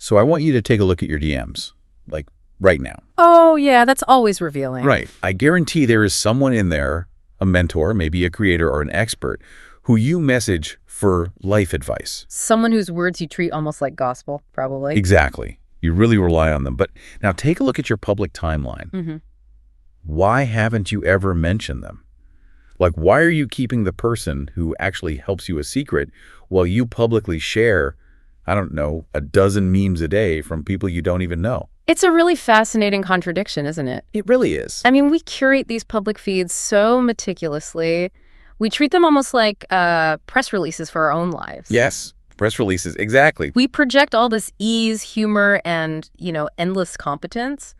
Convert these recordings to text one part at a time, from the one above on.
So I want you to take a look at your DMs, like right now. Oh, yeah, that's always revealing. Right. I guarantee there is someone in there, a mentor, maybe a creator or an expert, who you message for life advice. Someone whose words you treat almost like gospel, probably. Exactly. You really rely on them. But now take a look at your public timeline. Mm-hmm. Why haven't you ever mentioned them? Like, why are you keeping the person who actually helps you a secret while you publicly share, I don't know, a dozen memes a day from people you don't even know? It's a really fascinating contradiction, isn't it? It really is. I mean, we curate these public feeds so meticulously. We treat them almost like press releases for our own lives. Yes, press releases, exactly. We project all this ease, humor, and, endless competence.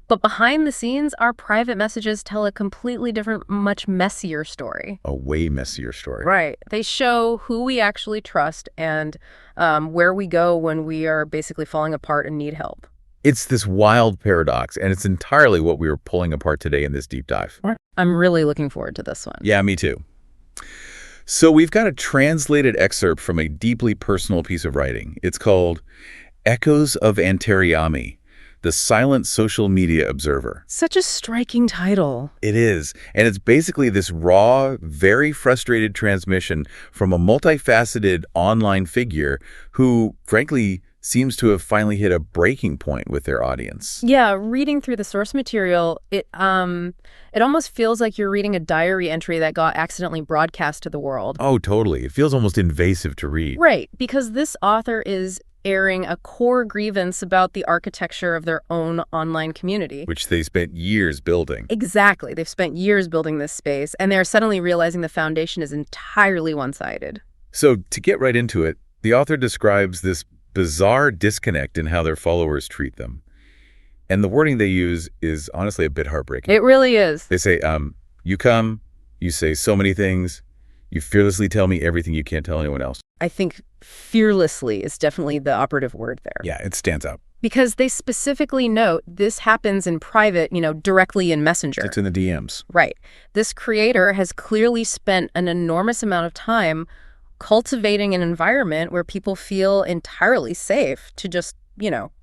But behind the scenes, our private messages tell a completely different, much messier story. A way messier story. Right. They show who we actually trust and where we go when we are basically falling apart and need help. It's this wild paradox, and it's entirely what we were pulling apart today in this deep dive. I'm really looking forward to this one. Yeah, me too. So we've got a translated excerpt from a deeply personal piece of writing. It's called Echoes of Antaryami, the Silent Social Media Observer. Such a striking title. It is. And it's basically this raw, very frustrated transmission from a multifaceted online figure who, frankly, seems to have finally hit a breaking point with their audience. Yeah, reading through the source material, it almost feels like you're reading a diary entry that got accidentally broadcast to the world. Oh, totally. It feels almost invasive to read. Right, because this author is airing a core grievance about the architecture of their own online community. Which they spent years building. Exactly. They've spent years building this space, and they're suddenly realizing the foundation is entirely one-sided. So to get right into it, the author describes this bizarre disconnect in how their followers treat them. And the wording they use is honestly a bit heartbreaking. It really is. They say, you come, you say so many things, you fearlessly tell me everything you can't tell anyone else. I think fearlessly is definitely the operative word there. Yeah, it stands out. Because they specifically note this happens in private, directly in Messenger. It's in the DMs. Right. This creator has clearly spent an enormous amount of time cultivating an environment where people feel entirely safe to just,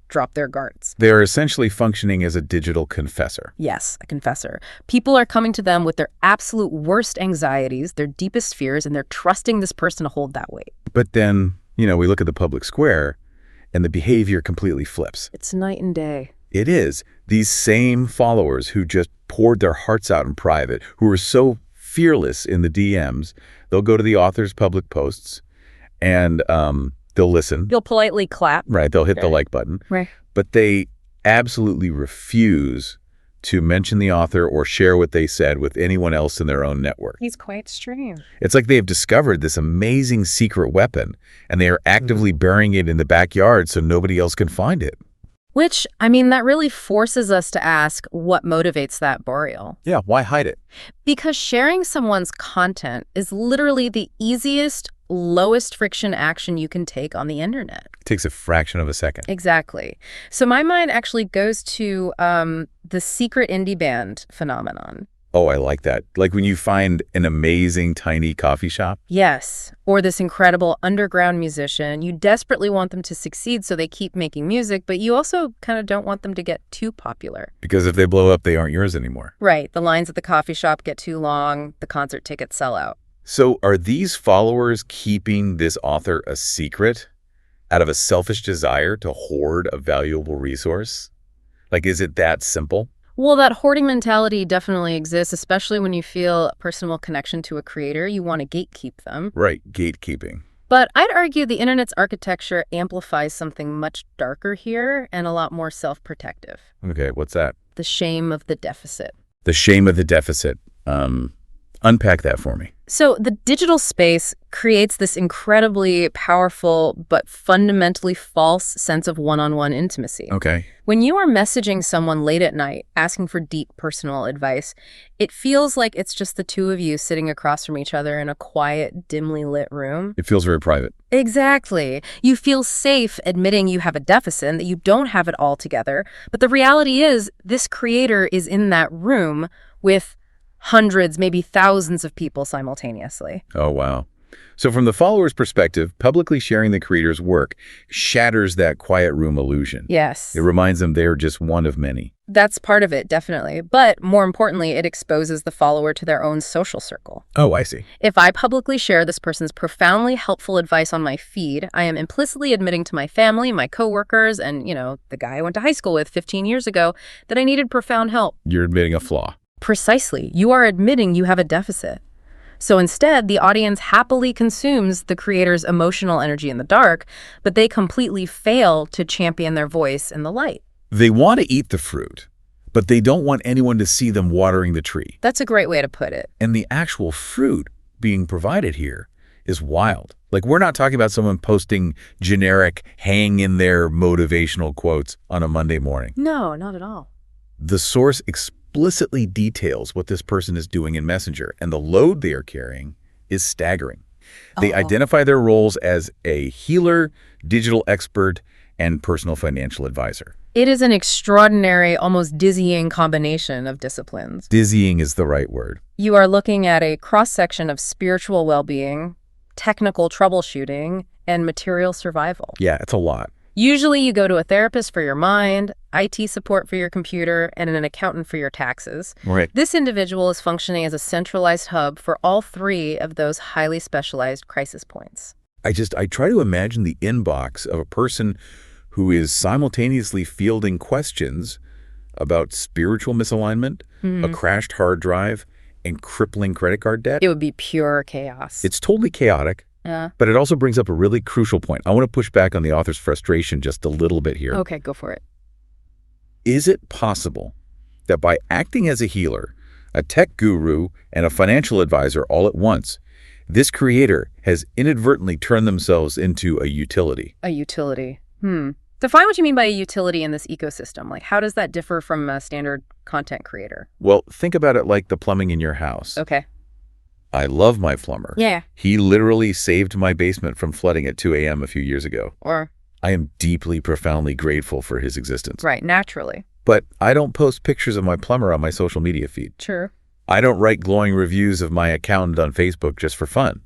drop their guards. They're essentially functioning as a digital confessor. Yes, a confessor. People are coming to them with their absolute worst anxieties, their deepest fears, and they're trusting this person to hold that weight. But then, we look at the public square, and the behavior completely flips. It's night and day. It is. These same followers who just poured their hearts out in private, who were so fearless in the DMs, they'll go to the author's public posts and they'll listen. You'll politely clap. Right. They'll hit the like button. Right. But they absolutely refuse to mention the author or share what they said with anyone else in their own network. He's quite strange. It's like they've discovered this amazing secret weapon, and they are actively burying it in the backyard so nobody else can find it. Which, that really forces us to ask what motivates that burial. Yeah, why hide it? Because sharing someone's content is literally the easiest, lowest friction action you can take on the internet. It takes a fraction of a second. Exactly. So my mind actually goes to the secret indie band phenomenon. Oh, I like that. Like when you find an amazing tiny coffee shop? Yes. Or this incredible underground musician. You desperately want them to succeed so they keep making music, but you also kind of don't want them to get too popular. Because if they blow up, they aren't yours anymore. Right. The lines at the coffee shop get too long. The concert tickets sell out. So are these followers keeping this author a secret out of a selfish desire to hoard a valuable resource? Like, is it that simple? Well, that hoarding mentality definitely exists, especially when you feel a personal connection to a creator. You want to gatekeep them. Right, gatekeeping. But I'd argue the internet's architecture amplifies something much darker here and a lot more self-protective. Okay, what's that? The shame of the deficit. The shame of the deficit. Unpack that for me. So the digital space creates this incredibly powerful but fundamentally false sense of one-on-one intimacy. Okay. When you are messaging someone late at night, asking for deep personal advice, it feels like it's just the two of you sitting across from each other in a quiet, dimly lit room. It feels very private. Exactly. You feel safe admitting you have a deficit and that you don't have it all together. But the reality is, this creator is in that room with hundreds, maybe thousands of people simultaneously. Oh, wow. So from the follower's perspective, publicly sharing the creator's work shatters that quiet room illusion. Yes. It reminds them they're just one of many. That's part of it, definitely. But more importantly, it exposes the follower to their own social circle. Oh, I see. If I publicly share this person's profoundly helpful advice on my feed, I am implicitly admitting to my family, my coworkers, and, the guy I went to high school with 15 years ago that I needed profound help. You're admitting a flaw. Precisely. You are admitting you have a deficit. So instead, the audience happily consumes the creator's emotional energy in the dark, but they completely fail to champion their voice in the light. They want to eat the fruit, but they don't want anyone to see them watering the tree. That's a great way to put it. And the actual fruit being provided here is wild. Like, we're not talking about someone posting generic hang in there motivational quotes on a Monday morning. No, not at all. The source explicitly details what this person is doing in Messenger, and the load they are carrying is staggering. They identify their roles as a healer, digital expert, and personal financial advisor. It is an extraordinary, almost dizzying combination of disciplines. Dizzying is the right word. You are looking at a cross-section of spiritual well-being, technical troubleshooting, and material survival. Yeah, it's a lot. Usually you go to a therapist for your mind, IT support for your computer, and an accountant for your taxes. Right. This individual is functioning as a centralized hub for all three of those highly specialized crisis points. I try to imagine the inbox of a person who is simultaneously fielding questions about spiritual misalignment, a crashed hard drive, and crippling credit card debt. It would be pure chaos. It's totally chaotic. Yeah. But it also brings up a really crucial point. I want to push back on the author's frustration just a little bit here. Okay, go for it. Is it possible that by acting as a healer, a tech guru, and a financial advisor all at once, this creator has inadvertently turned themselves into a utility? A utility. Define what you mean by a utility in this ecosystem. Like, how does that differ from a standard content creator? Well, think about it like the plumbing in your house. Okay. I love my plumber. Yeah. He literally saved my basement from flooding at 2 a.m. a few years ago. Or, I am deeply, profoundly grateful for his existence. right, naturally. But I don't post pictures of my plumber on my social media feed. Sure. I don't write glowing reviews of my accountant on Facebook just for fun,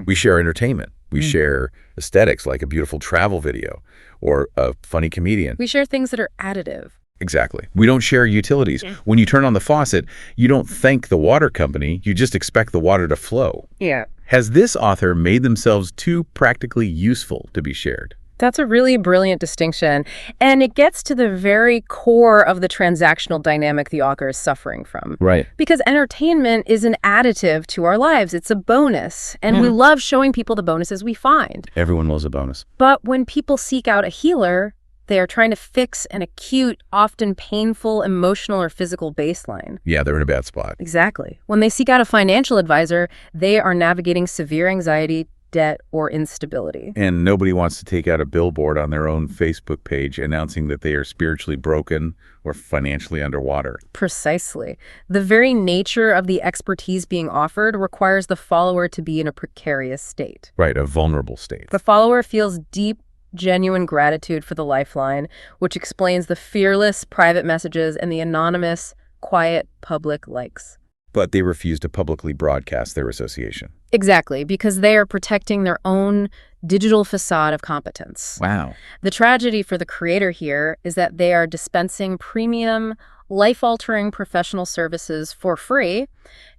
We share entertainment. We share aesthetics, like a beautiful travel video or a funny comedian. We share things that are additive. Exactly. We don't share utilities. When you turn on the faucet, you don't thank the water company. You just expect the water to flow. Yeah. Has this author made themselves too practically useful to be shared? That's a really brilliant distinction. And it gets to the very core of the transactional dynamic the author is suffering from. Right. Because entertainment is an additive to our lives. It's a bonus. And we love showing people the bonuses we find. Everyone loves a bonus. But when people seek out a healer, they are trying to fix an acute, often painful, emotional or physical baseline. Yeah, they're in a bad spot. Exactly. When they seek out a financial advisor, they are navigating severe anxiety, debt, or instability. And nobody wants to take out a billboard on their own Facebook page announcing that they are spiritually broken or financially underwater. Precisely. The very nature of the expertise being offered requires the follower to be in a precarious state. Right, a vulnerable state. The follower feels deep, genuine gratitude for the lifeline, which explains the fearless private messages and the anonymous, quiet public likes. But they refuse to publicly broadcast their association. Exactly, because they are protecting their own digital facade of competence. Wow. The tragedy for the creator here is that they are dispensing premium, life-altering professional services for free,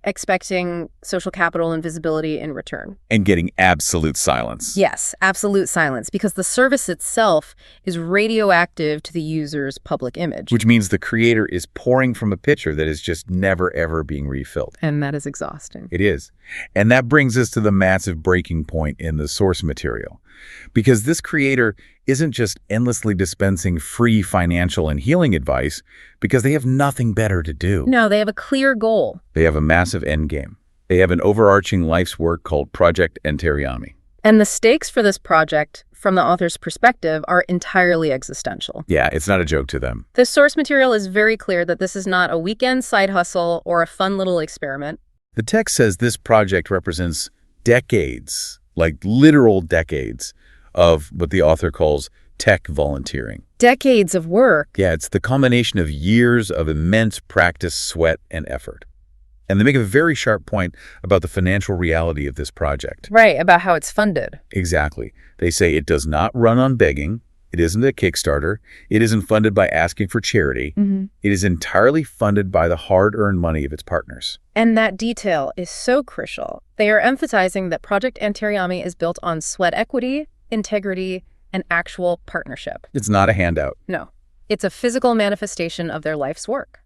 expecting social capital and visibility in return. And getting absolute silence. Yes, absolute silence, because the service itself is radioactive to the user's public image. Which means the creator is pouring from a pitcher that is just never, ever being refilled. And that is exhausting. It is. And that brings us to the massive breaking point in the source material. Because this creator isn't just endlessly dispensing free financial and healing advice because they have nothing better to do. No, they have a clear goal. They have a massive end game. They have an overarching life's work called Project Antaryami. And the stakes for this project, from the author's perspective, are entirely existential. Yeah, it's not a joke to them. The source material is very clear that this is not a weekend side hustle or a fun little experiment. The text says this project represents decades, like literal decades, of what the author calls tech volunteering. Decades of work. Yeah, it's the culmination of years of immense practice, sweat, and effort. And they make a very sharp point about the financial reality of this project. Right, about how it's funded. Exactly. They say it does not run on begging. It isn't a Kickstarter. It isn't funded by asking for charity. It is entirely funded by the hard-earned money of its partners. And that detail is so crucial. They are emphasizing that Project Antaryami is built on sweat equity, integrity, and actual partnership. It's not a handout. No, it's a physical manifestation of their life's work.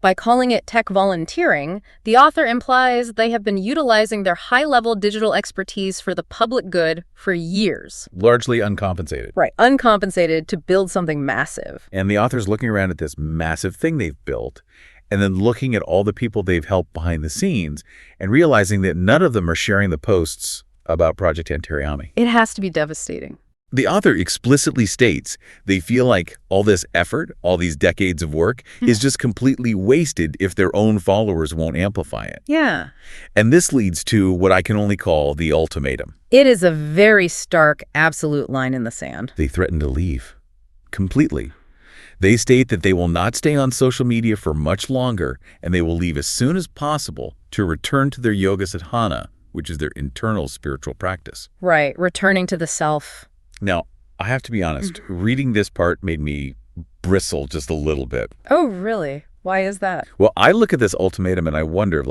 By calling it tech volunteering, the author implies they have been utilizing their high-level digital expertise for the public good for years. Largely uncompensated. Right, uncompensated to build something massive. And the author's looking around at this massive thing they've built, and then looking at all the people they've helped behind the scenes, and realizing that none of them are sharing the posts about Project Antaryami. It has to be devastating. The author explicitly states they feel like all this effort, all these decades of work, is just completely wasted if their own followers won't amplify it. Yeah. And this leads to what I can only call the ultimatum. It is a very stark, absolute line in the sand. They threaten to leave. Completely. They state that they will not stay on social media for much longer, and they will leave as soon as possible to return to their yoga sadhana, which is their internal spiritual practice. Right, returning to the self. Now, I have to be honest, reading this part made me bristle just a little bit. Oh, really? Why is that? Well, I look at this ultimatum and I wonder,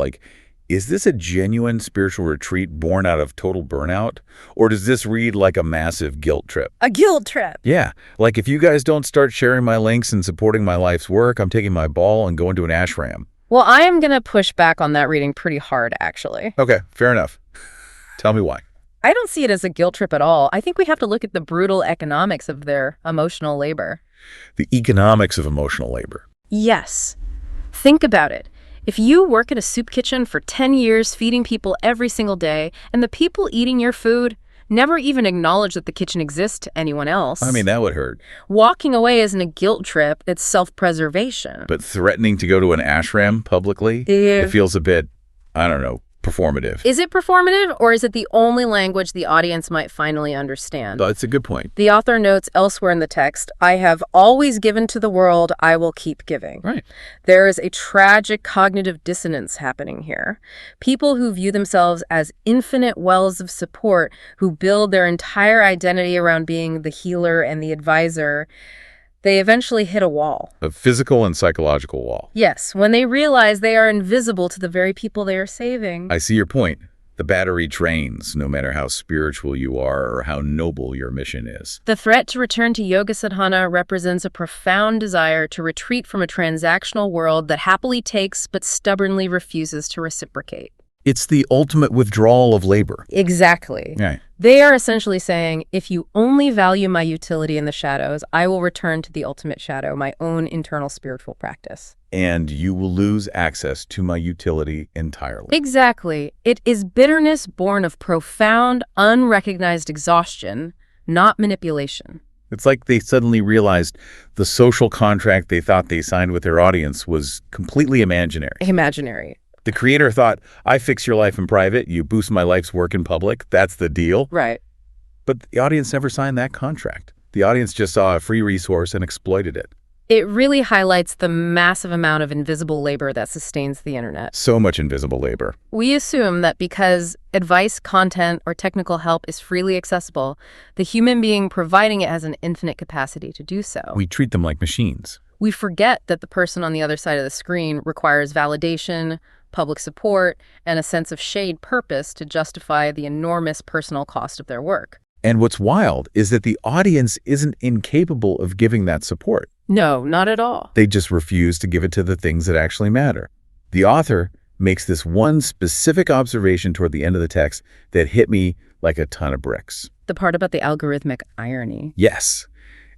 is this a genuine spiritual retreat born out of total burnout? Or does this read like a massive guilt trip? A guilt trip? Yeah, like if you guys don't start sharing my links and supporting my life's work, I'm taking my ball and going to an ashram. Well, I am going to push back on that reading pretty hard, actually. Okay, fair enough. Tell me why. I don't see it as a guilt trip at all. I think we have to look at the brutal economics of their emotional labor. The economics of emotional labor. Yes. Think about it. If you work at a soup kitchen for 10 years feeding people every single day, and the people eating your food never even acknowledge that the kitchen exists to anyone else. I mean, that would hurt. Walking away isn't a guilt trip, it's self-preservation. But threatening to go to an ashram publicly, Yeah. it feels a bit, I don't know, performative. Is it performative, or is it the only language the audience might finally understand? That's a good point. The author notes elsewhere in the text, "I have always given to the world, I will keep giving." Right. There is a tragic cognitive dissonance happening here. People who view themselves as infinite wells of support, who build their entire identity around being the healer and the advisor, they eventually hit a wall. A physical and psychological wall. Yes, when they realize they are invisible to the very people they are saving. I see your point. The battery drains, no matter how spiritual you are or how noble your mission is. The threat to return to yoga sadhana represents a profound desire to retreat from a transactional world that happily takes but stubbornly refuses to reciprocate. It's the ultimate withdrawal of labor. Exactly. Right. They are essentially saying, if you only value my utility in the shadows, I will return to the ultimate shadow, my own internal spiritual practice. And you will lose access to my utility entirely. Exactly. It is bitterness born of profound, unrecognized exhaustion, not manipulation. It's like they suddenly realized the social contract they thought they signed with their audience was completely imaginary. Imaginary. The creator thought, I fix your life in private, you boost my life's work in public, that's the deal. Right. But the audience never signed that contract. The audience just saw a free resource and exploited it. It really highlights the massive amount of invisible labor that sustains the internet. So much invisible labor. We assume that because advice, content, or technical help is freely accessible, the human being providing it has an infinite capacity to do so. We treat them like machines. We forget that the person on the other side of the screen requires validation, public support, and a sense of shade purpose to justify the enormous personal cost of their work. And what's wild is that the audience isn't incapable of giving that support. No, not at all. They just refuse to give it to the things that actually matter. The author makes this one specific observation toward the end of the text that hit me like a ton of bricks. The part about the algorithmic irony. Yes.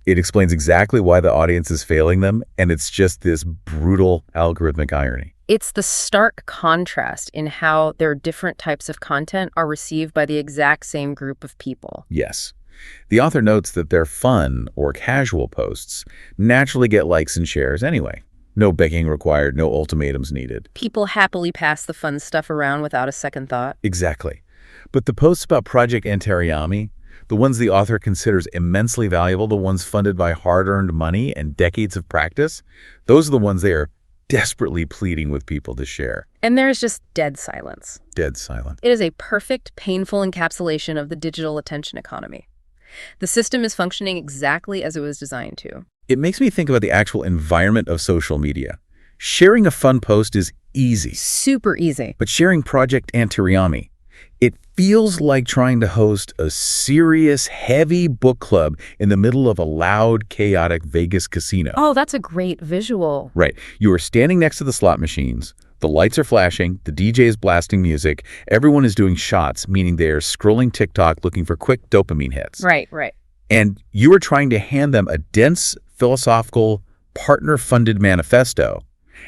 It explains exactly why the audience is failing them, and it's just this brutal algorithmic irony. It's the stark contrast in how their different types of content are received by the exact same group of people. Yes. The author notes that their fun or casual posts naturally get likes and shares anyway. No begging required, no ultimatums needed. People happily pass the fun stuff around without a second thought. Exactly. But the posts about Project Antaryami, the ones the author considers immensely valuable, the ones funded by hard-earned money and decades of practice, those are the ones they are desperately pleading with people to share. And there's just dead silence. Dead silent. It is a perfect, painful encapsulation of the digital attention economy. The system is functioning exactly as it was designed to. It makes me think about the actual environment of social media. Sharing a fun post is easy. Super easy. But sharing Project Antaryami, it feels like trying to host a serious, heavy book club in the middle of a loud, chaotic Vegas casino. Oh, that's a great visual. Right. You are standing next to the slot machines. The lights are flashing. The DJ is blasting music. Everyone is doing shots, meaning they are scrolling TikTok looking for quick dopamine hits. Right. And you are trying to hand them a dense, philosophical, partner-funded manifesto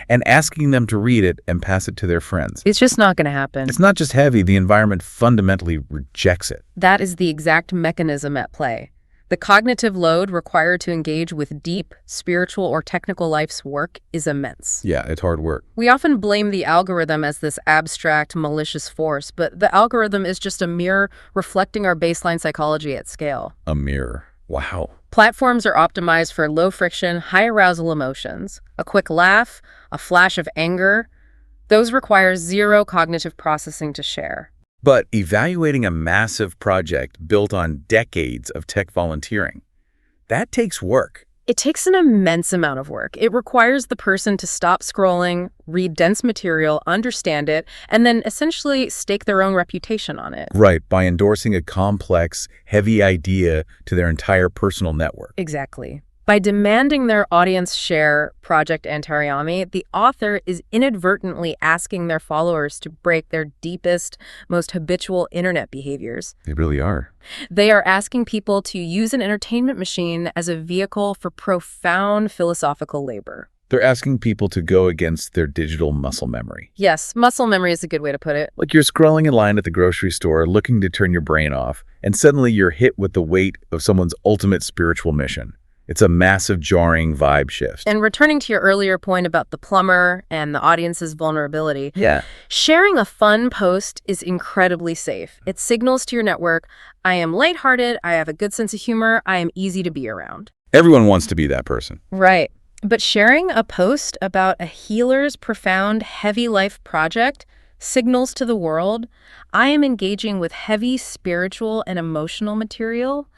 and asking them to read it and pass it to their friends. It's just not going to happen. It's not just heavy, the environment fundamentally rejects it. That is the exact mechanism at play. The cognitive load required to engage with deep, spiritual or technical life's work is immense. Yeah, it's hard work. We often blame the algorithm as this abstract, malicious force, but the algorithm is just a mirror reflecting our baseline psychology at scale. A mirror. Wow. Platforms are optimized for low-friction, high-arousal emotions. A quick laugh, a flash of anger. Those require zero cognitive processing to share. But evaluating a massive project built on decades of tech volunteering, that takes work. It takes an immense amount of work. It requires the person to stop scrolling, read dense material, understand it, and then essentially stake their own reputation on it. Right, by endorsing a complex, heavy idea to their entire personal network. Exactly. By demanding their audience share Project Antaryami, the author is inadvertently asking their followers to break their deepest, most habitual internet behaviors. They really are. They are asking people to use an entertainment machine as a vehicle for profound philosophical labor. They're asking people to go against their digital muscle memory. Yes, muscle memory is a good way to put it. Like you're scrolling in line at the grocery store looking to turn your brain off, and suddenly you're hit with the weight of someone's ultimate spiritual mission. It's a massive, jarring vibe shift. And returning to your earlier point about the plumber and the audience's vulnerability, sharing a fun post is incredibly safe. It signals to your network, I am lighthearted, I have a good sense of humor, I am easy to be around. Everyone wants to be that person. Right. But sharing a post about a healer's profound, heavy life project signals to the world, I am engaging with heavy spiritual and emotional material.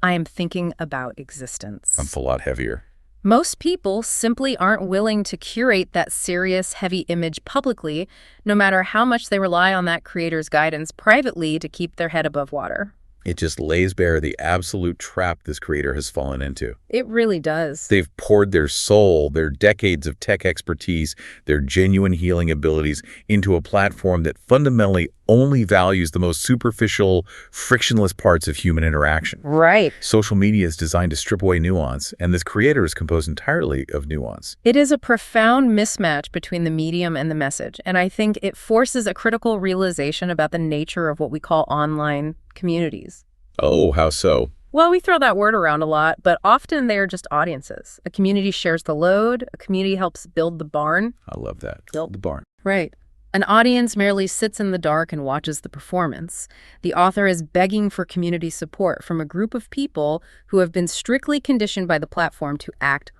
I am thinking about existence. That's a lot heavier. Most people simply aren't willing to curate that serious, heavy image publicly, no matter how much they rely on that creator's guidance privately to keep their head above water. It just lays bare the absolute trap this creator has fallen into. It really does. They've poured their soul, their decades of tech expertise, their genuine healing abilities into a platform that fundamentally only values the most superficial, frictionless parts of human interaction. Right. Social media is designed to strip away nuance, and this creator is composed entirely of nuance. It is a profound mismatch between the medium and the message, and I think it forces a critical realization about the nature of what we call online communities. Oh, how so? Well, we throw that word around a lot, but often they are just audiences. A community shares the load. A community helps build the barn. I love that. Build the barn. Right. An audience merely sits in the dark and watches the performance. The author is begging for community support from a group of people who have been strictly conditioned by the platform to act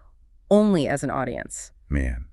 only as an audience. Man.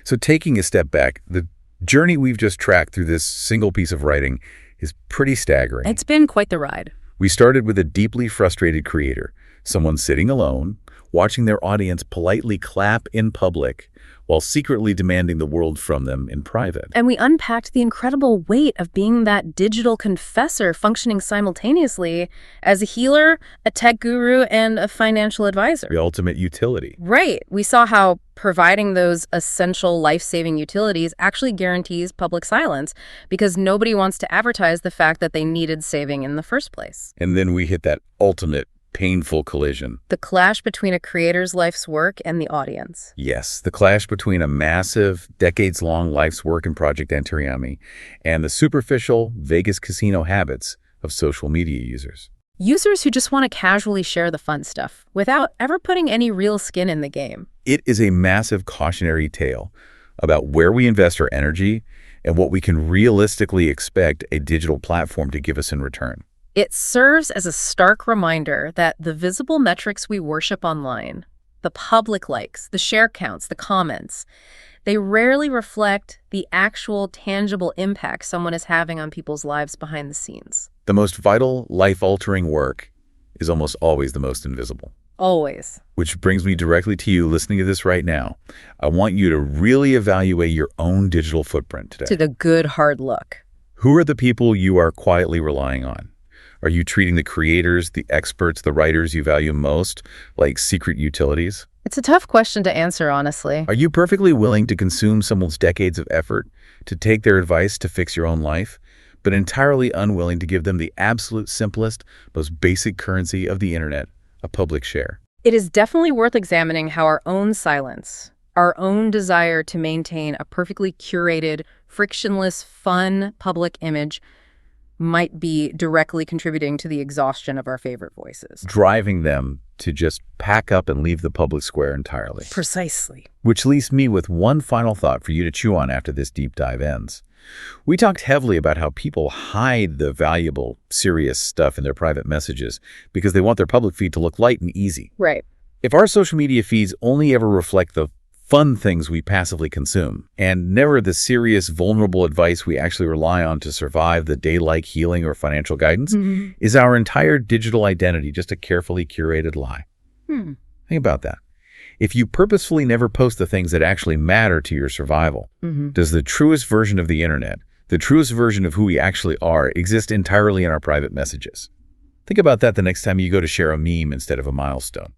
So taking a step back, the journey we've just tracked through this single piece of writing is pretty staggering. It's been quite the ride. We started with a deeply frustrated creator, someone sitting alone, watching their audience politely clap in public while secretly demanding the world from them in private. And we unpacked the incredible weight of being that digital confessor functioning simultaneously as a healer, a tech guru, and a financial advisor. The ultimate utility. Right. We saw how providing those essential life-saving utilities actually guarantees public silence because nobody wants to advertise the fact that they needed saving in the first place. And then we hit that ultimate painful collision. The clash between a creator's life's work and the audience. Yes, the clash between a massive, decades-long life's work in Project Antaryami and the superficial Vegas casino habits of social media users. Users who just want to casually share the fun stuff without ever putting any real skin in the game. It is a massive cautionary tale about where we invest our energy and what we can realistically expect a digital platform to give us in return. It serves as a stark reminder that the visible metrics we worship online, the public likes, the share counts, the comments, They rarely reflect the actual tangible impact someone is having on people's lives behind the scenes. The most vital, life-altering work is almost always the most invisible. Always. Which brings me directly to you listening to this right now. I want you to really evaluate your own digital footprint today. To the good, hard look. Who are the people you are quietly relying on? Are you treating the creators, the experts, the writers you value most like secret utilities? It's a tough question to answer, honestly. Are you perfectly willing to consume someone's decades of effort, to take their advice to fix your own life, but entirely unwilling to give them the absolute simplest, most basic currency of the internet, a public share? It is definitely worth examining how our own silence, our own desire to maintain a perfectly curated, frictionless, fun public image might be directly contributing to the exhaustion of our favorite voices. Driving them to just pack up and leave the public square entirely. Precisely. Which leaves me with one final thought for you to chew on after this deep dive ends. We talked heavily about how people hide the valuable, serious stuff in their private messages because they want their public feed to look light and easy. Right. If our social media feeds only ever reflect the fun things we passively consume, and never the serious, vulnerable advice we actually rely on to survive the day like healing or financial guidance, is our entire digital identity just a carefully curated lie? Think about that. If you purposefully never post the things that actually matter to your survival, does the truest version of the internet, the truest version of who we actually are, exist entirely in our private messages? Think about that the next time you go to share a meme instead of a milestone.